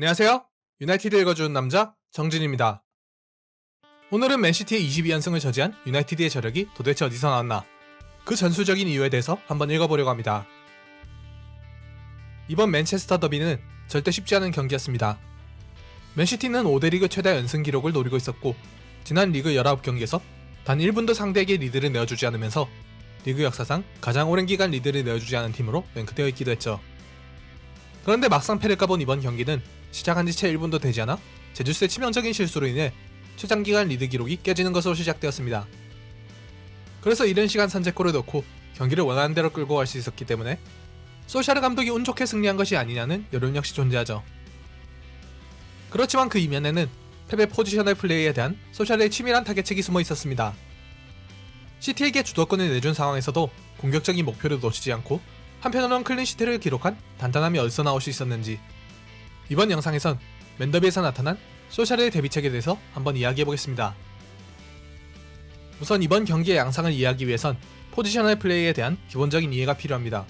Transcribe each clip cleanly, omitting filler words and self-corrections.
안녕하세요. 유나이티드 읽어주는 남자 정진입니다. 오늘은 맨시티의 22연승을 저지한 유나이티드의 저력이 도대체 어디서 나왔나, 그 전술적인 이유에 대해서 한번 읽어보려고 합니다. 이번 맨체스터 더비는 절대 쉽지 않은 경기였습니다. 맨시티는 5대 리그 최다 연승 기록을 노리고 있었고, 지난 리그 19경기에서 단 1분도 상대에게 리드를 내어주지 않으면서 리그 역사상 가장 오랜 기간 리드를 내어주지 않은 팀으로 랭크되어 있기도 했죠. 그런데 막상 패를 까본 이번 경기는 시작한 지 채 1분도 되지 않아 제주스의 치명적인 실수로 인해 최장기간 리드 기록이 깨지는 것으로 시작되었습니다. 그래서 이른 시간 선제골을 넣고 경기를 원하는 대로 끌고 갈 수 있었기 때문에 소샤르 감독이 운 좋게 승리한 것이 아니냐는 여론 역시 존재하죠. 그렇지만 그 이면에는 패배 포지셔널 플레이에 대한 소샤르의 치밀한 타겟책이 숨어 있었습니다. 시티에게 주도권을 내준 상황에서도 공격적인 목표를 놓치지 않고 한편으로는 클린시트를 기록한 단단함이 어디서 나올 수 있었는지, 이번 영상에선 맨더비에서 나타난 소샤르의 대비책에 대해서 한번 이야기해보겠습니다. 우선 이번 경기의 양상을 이해하기 위해선 포지셔널 플레이에 대한 기본적인 이해가 필요합니다.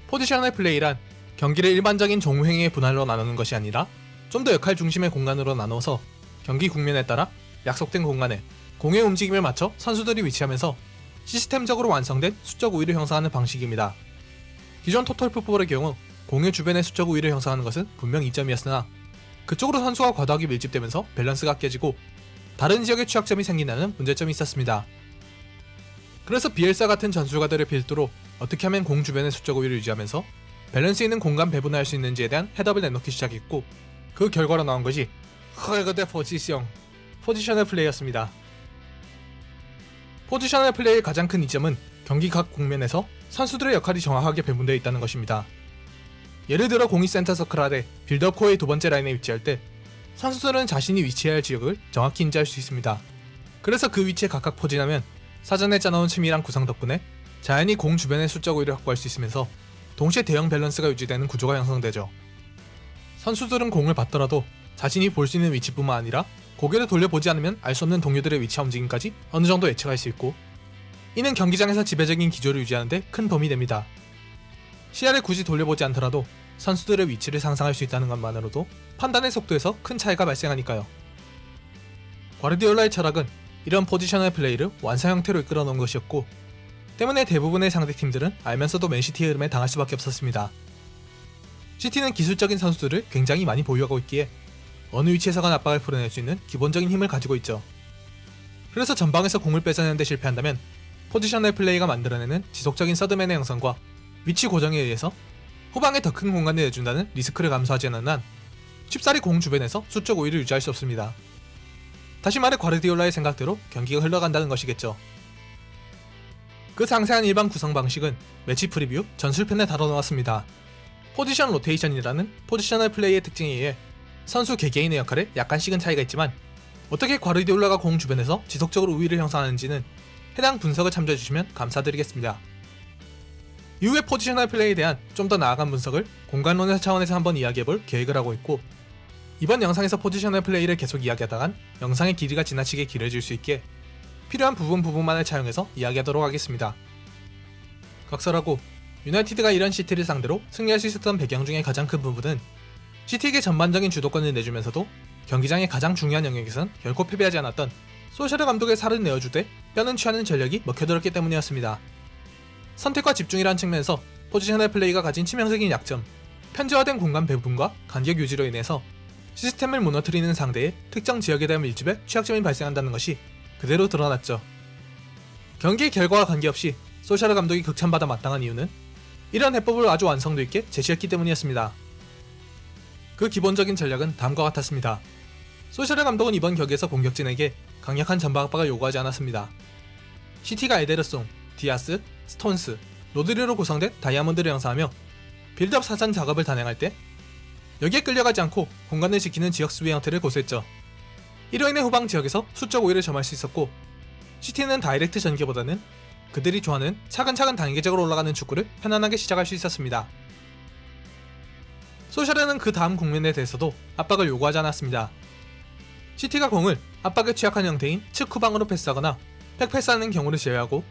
포지셔널 플레이란 경기를 일반적인 종횡의 분할로 나누는 것이 아니라 좀 더 역할 중심의 공간으로 나누어서 경기 국면에 따라 약속된 공간에 공의 움직임을 맞춰 선수들이 위치하면서 시스템적으로 완성된 수적 우위를 형성하는 방식입니다. 기존 토탈 풋볼의 경우 공의 주변의 수적 우위를 형성하는 것은 분명 이점이었으나 그쪽으로 선수가 과도하게 밀집되면서 밸런스가 깨지고 다른 지역의 취약점이 생긴다는 문제점이 있었습니다. 그래서 비엘사 같은 전술가들을 필두로 어떻게 하면 공 주변의 수적 우위를 유지하면서 밸런스 있는 공간 배분을 할 수 있는지에 대한 헤드업을 내놓기 시작했고, 그 결과로 나온 것이 허에거대 포지셔널 플레이였습니다. 포지셔널 플레이의 가장 큰 이점은 경기 각 국면에서 선수들의 역할이 정확하게 배분되어 있다는 것입니다. 예를 들어 공이 센터 서클 아래 빌드업 코어의 두 번째 라인에 위치할 때 선수들은 자신이 위치해야 할 지역을 정확히 인지할 수 있습니다. 그래서 그 위치에 각각 포진하면 사전에 짜놓은 치밀한 구성 덕분에 자연히 공 주변의 수적 우위를 확보할 수 있으면서 동시에 대형 밸런스가 유지되는 구조가 형성되죠. 선수들은 공을 받더라도 자신이 볼 수 있는 위치뿐만 아니라 고개를 돌려보지 않으면 알 수 없는 동료들의 위치와 움직임까지 어느 정도 예측할 수 있고, 이는 경기장에서 지배적인 기조를 유지하는 데 큰 도움이 됩니다. 시야를 굳이 돌려보지 않더라도 선수들의 위치를 상상할 수 있다는 것만으로도 판단의 속도에서 큰 차이가 발생하니까요. 과르디올라의 철학은 이런 포지셔널 플레이를 완성 형태로 이끌어 놓은 것이었고, 때문에 대부분의 상대팀들은 알면서도 맨시티의 흐름에 당할 수밖에 없었습니다. 시티는 기술적인 선수들을 굉장히 많이 보유하고 있기에 어느 위치에서건 압박을 풀어낼 수 있는 기본적인 힘을 가지고 있죠. 그래서 전방에서 공을 뺏어내는 데 실패한다면 포지셔널 플레이가 만들어내는 지속적인 서드맨의 형성과 위치 고정에 의해서 후방에 더 큰 공간을 내준다는 리스크를 감수하지 않는 한 쉽사리 공 주변에서 수적 우위를 유지할 수 없습니다. 다시 말해 과르디올라의 생각대로 경기가 흘러간다는 것이겠죠. 그 상세한 일반 구성 방식은 매치 프리뷰 전술편에 다뤄놓았습니다. 포지션 로테이션이라는 포지셔널 플레이의 특징에 의해 선수 개개인의 역할에 약간씩은 차이가 있지만 어떻게 과르디올라가 공 주변에서 지속적으로 우위를 형성하는지는 해당 분석을 참조해주시면 감사드리겠습니다. 이후에 포지셔널 플레이에 대한 좀 더 나아간 분석을 공간론의 차원에서 한번 이야기해볼 계획을 하고 있고, 이번 영상에서 포지셔널 플레이를 계속 이야기하다간 영상의 길이가 지나치게 길어질 수 있기에 필요한 부분만을 차용해서 이야기하도록 하겠습니다. 각설하고, 유나이티드가 이런 시티를 상대로 승리할 수 있었던 배경 중에 가장 큰 부분은 시티에게 전반적인 주도권을 내주면서도 경기장의 가장 중요한 영역에선 결코 패배하지 않았던 소샤르 감독의 살을 내어주되 뼈는 취하는 전력이 먹혀들었기 때문이었습니다. 선택과 집중이라는 측면에서 포지셔널 플레이가 가진 치명적인 약점, 편제화된 공간 배분과 간격 유지로 인해서 시스템을 무너뜨리는 상대의 특정 지역에 대한 밀집에 취약점이 발생한다는 것이 그대로 드러났죠. 경기의 결과와 관계없이 소샤르 감독이 극찬받아 마땅한 이유는 이런 해법을 아주 완성도 있게 제시했기 때문이었습니다. 그 기본적인 전략은 다음과 같았습니다. 소샤르 감독은 이번 경기에서 공격진에게 강력한 전방 압박을 요구하지 않았습니다. 시티가 에데르송, 디아스, 스톤스, 로드리로 구성된 다이아몬드를 형성하며 빌드업 사전 작업을 단행할 때 여기에 끌려가지 않고 공간을 지키는 지역 수비 형태를 고수했죠. 이로 인해 후방 지역에서 수적 우위를 점할 수 있었고, 시티는 다이렉트 전개보다는 그들이 좋아하는 차근차근 단계적으로 올라가는 축구를 편안하게 시작할 수 있었습니다. 소샤르는 그 다음 국면에 대해서도 압박을 요구하지 않았습니다. 시티가 공을 압박에 취약한 형태인 측 후방으로 패스하거나 백패스하는 경우를 제외하고,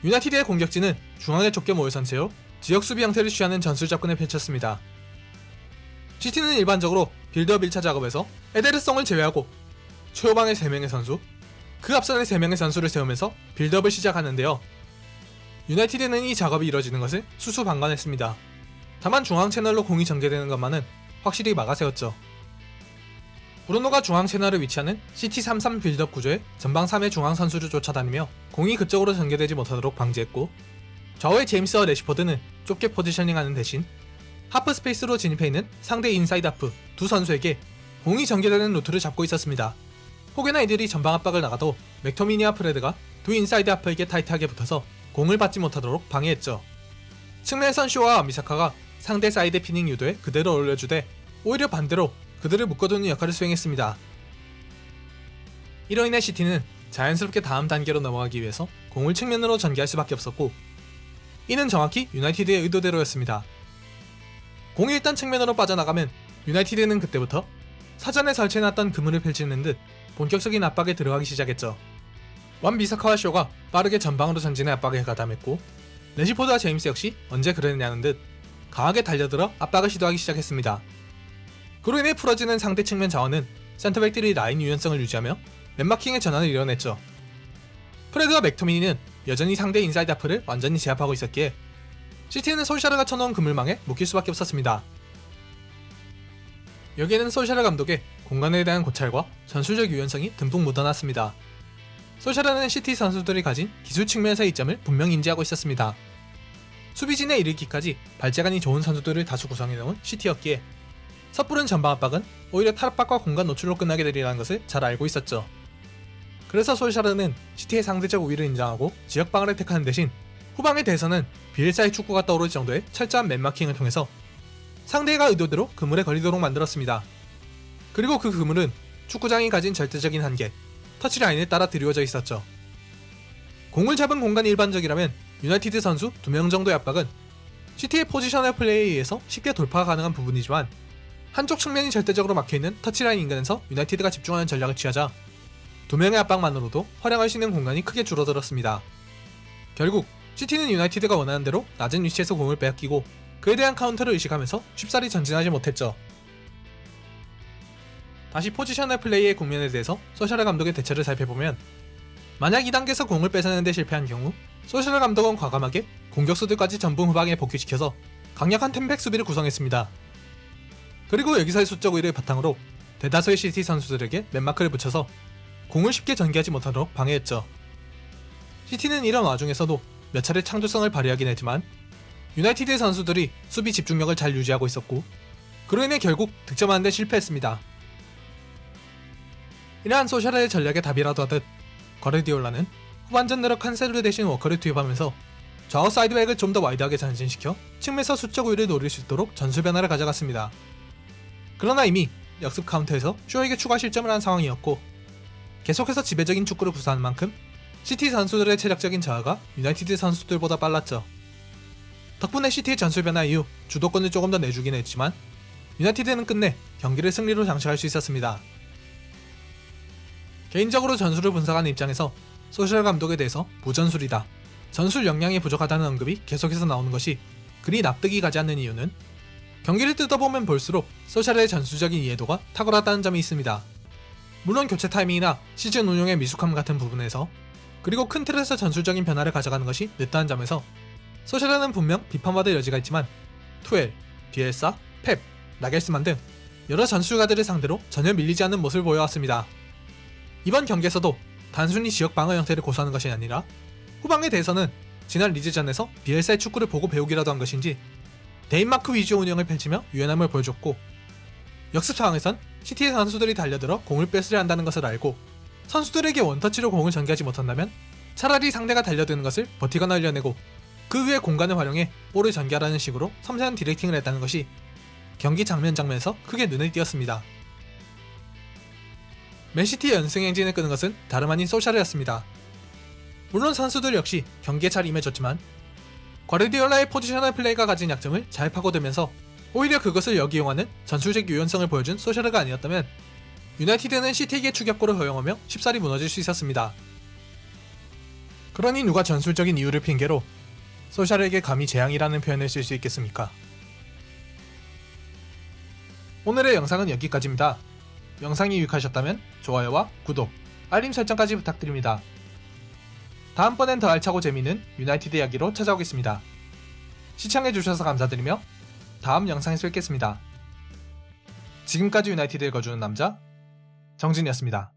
유나이티드의 공격진은 중앙에 좁게 모여 선 채로 지역 수비 형태를 취하는 전술 접근을 펼쳤습니다. 시티는 일반적으로 빌드업 1차 작업에서 에데르송을 제외하고 최후방의 3명의 선수, 그 앞선의 3명의 선수를 세우면서 빌드업을 시작하는데요. 유나이티드는 이 작업이 이뤄지는 것을 수수방관했습니다. 다만 중앙 채널로 공이 전개되는 것만은 확실히 막아세웠죠. 브루노가 중앙 채널에 위치하는 시티 3-3 빌드업 구조의 전방 3의 중앙 선수를 쫓아다니며 공이 그쪽으로 전개되지 못하도록 방지했고, 좌우의 제임스와 레시포드는 좁게 포지셔닝하는 대신 하프 스페이스로 진입해 있는 상대 인사이드 하프 두 선수에게 공이 전개되는 루트를 잡고 있었습니다. 혹여나 이들이 전방 압박을 나가도 맥토미니와 프레드가 두 인사이드 하프에게 타이트하게 붙어서 공을 받지 못하도록 방해했죠. 측면에선 쇼와 완비사카가 상대 사이드 피닝 유도에 그대로 올려주되 오히려 반대로 그들을 묶어두는 역할을 수행했습니다. 이로 인해 시티는 자연스럽게 다음 단계로 넘어가기 위해서 공을 측면으로 전개할 수밖에 없었고, 이는 정확히 유나이티드의 의도대로였습니다. 공이 일단 측면으로 빠져나가면 유나이티드는 그때부터 사전에 설치해놨던 그물을 펼치는 듯 본격적인 압박에 들어가기 시작했죠. 완비사카와 쇼가 빠르게 전방으로 전진해 압박에 가담했고, 레시포드와 제임스 역시 언제 그랬냐는 듯 강하게 달려들어 압박을 시도하기 시작했습니다. 그로 인해 풀어지는 상대 측면 자원은 센터백들이 라인 유연성을 유지하며 맨마킹의 전환을 이뤄냈죠. 프레드와 맥토미니는 여전히 상대 인사이드 하프를 완전히 제압하고 있었기에 시티는 솔샤르가 쳐놓은 그물망에 묶일 수밖에 없었습니다. 여기에는 솔샤르 감독의 공간에 대한 고찰과 전술적 유연성이 듬뿍 묻어났습니다. 솔샤르는 시티 선수들이 가진 기술 측면에서의 이점을 분명히 인지하고 있었습니다. 수비진에 이르기까지 발재간이 좋은 선수들을 다수 구성해놓은 시티였기에 섣부른 전방 압박은 오히려 탈압박과 공간 노출로 끝나게 되리라는 것을 잘 알고 있었죠. 그래서 솔샤르는 시티의 상대적 우위를 인정하고 지역방어를 택하는 대신 후방에 대해서는 비엘사의 축구가 떠오를 정도의 철저한 맨마킹을 통해서 상대가 의도대로 그물에 걸리도록 만들었습니다. 그리고 그 그물은 축구장이 가진 절대적인 한계, 터치라인에 따라 드리워져 있었죠. 공을 잡은 공간이 일반적이라면 유나이티드 선수 2명 정도의 압박은 시티의 포지셔널 플레이에 의해서 쉽게 돌파가 가능한 부분이지만, 한쪽 측면이 절대적으로 막혀있는 터치라인 인근에서 유나이티드가 집중하는 전략을 취하자 2명의 압박만으로도 활용할 수 있는 공간이 크게 줄어들었습니다. 결국 시티는 유나이티드가 원하는 대로 낮은 위치에서 공을 빼앗기고 그에 대한 카운터를 의식하면서 쉽사리 전진하지 못했죠. 다시 포지셔널 플레이의 국면에 대해서 소샤르 감독의 대처를 살펴보면, 만약 2단계에서 공을 뺏어내는데 실패한 경우 소샤르 감독은 과감하게 공격수들까지 전부 후방에 복귀시켜서 강력한 템백 수비를 구성했습니다. 그리고 여기서의 수적 우위를 바탕으로 대다수의 시티 선수들에게 맨마크를 붙여서 공을 쉽게 전개하지 못하도록 방해했죠. 시티는 이런 와중에서도 몇 차례 창조성을 발휘하긴 했지만 유나이티드 선수들이 수비 집중력을 잘 유지하고 있었고, 그로 인해 결국 득점하는 데 실패했습니다. 이러한 소샤르의 전략의 답이라도 하듯 과르디올라는 후반전 내로 칸세르 대신 워커를 투입하면서 좌우 사이드백을 좀 더 와이드하게 전진시켜 측면에서 수적 우위를 노릴 수 있도록 전술 변화를 가져갔습니다. 그러나 이미 역습 카운터에서 쇼에게 추가 실점을 한 상황이었고, 계속해서 지배적인 축구를 구사하는 만큼 시티 선수들의 체력적인 저하가 유나이티드 선수들보다 빨랐죠. 덕분에 시티의 전술 변화 이후 주도권을 조금 더 내주긴 했지만 유나이티드는 끝내 경기를 승리로 장식할 수 있었습니다. 개인적으로 전술을 분석하는 입장에서 소셜 감독에 대해서 무전술이다, 전술 역량이 부족하다는 언급이 계속해서 나오는 것이 그리 납득이 가지 않는 이유는, 경기를 뜯어보면 볼수록 소셜의 전술적인 이해도가 탁월하다는 점이 있습니다. 물론 교체 타이밍이나 시즌 운용의 미숙함 같은 부분에서, 그리고 큰 틀에서 전술적인 변화를 가져가는 것이 늦다는 점에서 소셜은 분명 비판받을 여지가 있지만 투엘, 비엘사, 펩, 나겔스만 등 여러 전술가들을 상대로 전혀 밀리지 않는 모습을 보여왔습니다. 이번 경기에서도 단순히 지역 방어 형태를 고수하는 것이 아니라 후방에 대해서는 지난 리즈전에서 비엘사의 축구를 보고 배우기라도 한 것인지 데인마크 위주의 운영을 펼치며 유연함을 보여줬고, 역습 상황에선 시티의 선수들이 달려들어 공을 뺏으려 한다는 것을 알고 선수들에게 원터치로 공을 전개하지 못한다면 차라리 상대가 달려드는 것을 버티거나 흘려내고 그 위에 공간을 활용해 볼을 전개하라는 식으로 섬세한 디렉팅을 했다는 것이 경기 장면에서 크게 눈에 띄었습니다. 맨시티의 연승 행진을 끄는 것은 다름 아닌 소샤르였습니다. 물론 선수들 역시 경기에 잘 임해줬지만 과르디올라의 포지셔널 플레이가 가진 약점을 잘 파고들면서 오히려 그것을 역이용하는 전술적 유연성을 보여준 소샤르가 아니었다면 유나이티드는 시티에게 추격골을 허용하며 쉽사리 무너질 수 있었습니다. 그러니 누가 전술적인 이유를 핑계로 소샤르에게 감히 재앙이라는 표현을 쓸 수 있겠습니까? 오늘의 영상은 여기까지입니다. 영상이 유익하셨다면 좋아요와 구독, 알림 설정까지 부탁드립니다. 다음번엔 더 알차고 재미있는 유나이티드 이야기로 찾아오겠습니다. 시청해주셔서 감사드리며 다음 영상에서 뵙겠습니다. 지금까지 유나이티드 읽어주는 남자 정진이었습니다.